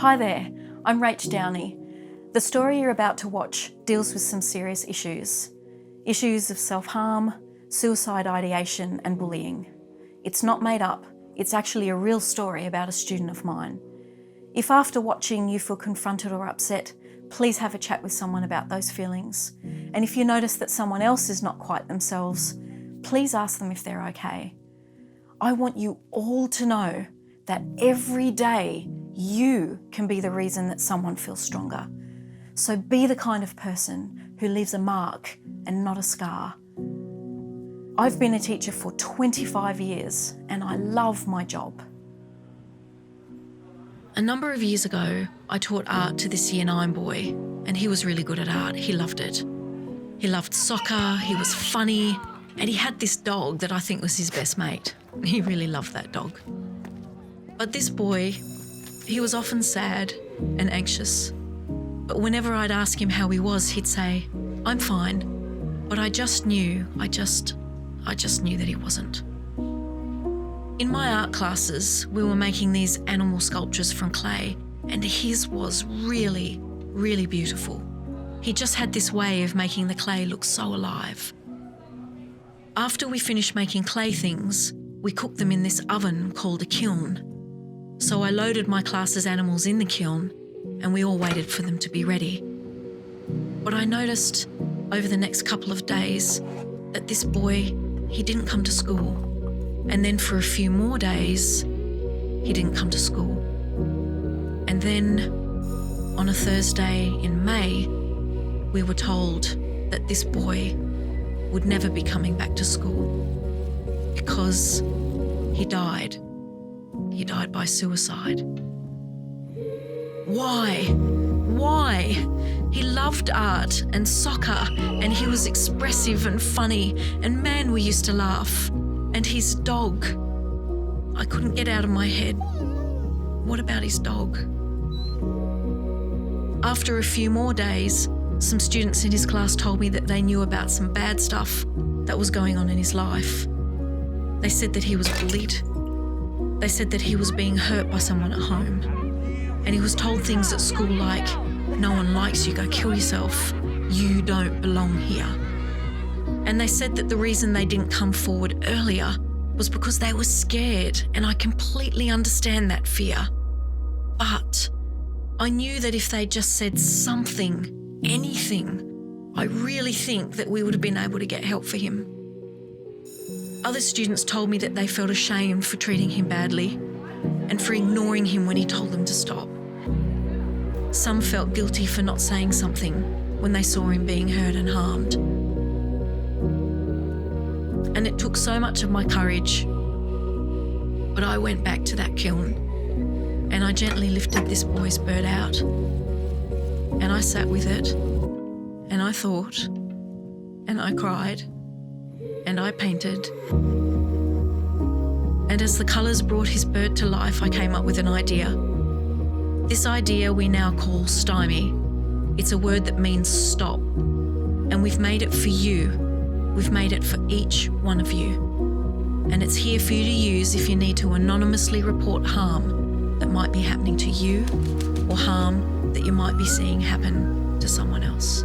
Hi there, I'm Rach Downey. The story you're about to watch deals with some serious issues. Issues of self-harm, suicide ideation and bullying. It's not made up, it's actually a real story about a student of mine. If after watching you feel confronted or upset, please have a chat with someone about those feelings. And if you notice that someone else is not quite themselves, please ask them if they're okay. I want you all to know that every day you can be the reason that someone feels stronger. So be the kind of person who leaves a mark and not a scar. I've been a teacher for 25 years and I love my job. A number of years ago, I taught art to this Year 9 boy, and he was really good at art. He loved it. He loved soccer, he was funny, and he had this dog that I think was his best mate. He really loved that dog. But this boy, he was often sad and anxious. But whenever I'd ask him how he was, he'd say, "I'm fine." But I just knew that he wasn't. In my art classes, we were making these animal sculptures from clay, and his was really, really beautiful. He just had this way of making the clay look so alive. After we finished making clay things, we cooked them in this oven called a kiln. So I loaded my class's animals in the kiln, and we all waited for them to be ready. But I noticed over the next couple of days that this boy, he didn't come to school. And then for a few more days, he didn't come to school. And then on a Thursday in May, we were told that this boy would never be coming back to school because he died. He died by suicide. Why? He loved art and soccer, and he was expressive and funny, and man, we used to laugh. And his dog, I couldn't get out of my head. What about his dog? After a few more days, some students in his class told me that they knew about some bad stuff that was going on in his life. They said that he was bullied. They said that he was being hurt by someone at home. And he was told things at school like, "No one likes you, go kill yourself. You don't belong here." And they said that the reason they didn't come forward earlier was because they were scared, and I completely understand that fear. But I knew that if they just said something, anything, I really think that we would have been able to get help for him. Other students told me that they felt ashamed for treating him badly and for ignoring him when he told them to stop. Some felt guilty for not saying something when they saw him being hurt and harmed. And it took so much of my courage, but I went back to that kiln and I gently lifted this boy's bird out, and I sat with it, and I thought, and I cried, and I painted. And as the colours brought his bird to life, I came up with an idea. This idea we now call stymie. It's a word that means stop, and we've made it for you. We've made it for each one of you. And it's here for you to use if you need to anonymously report harm that might be happening to you or harm that you might be seeing happen to someone else.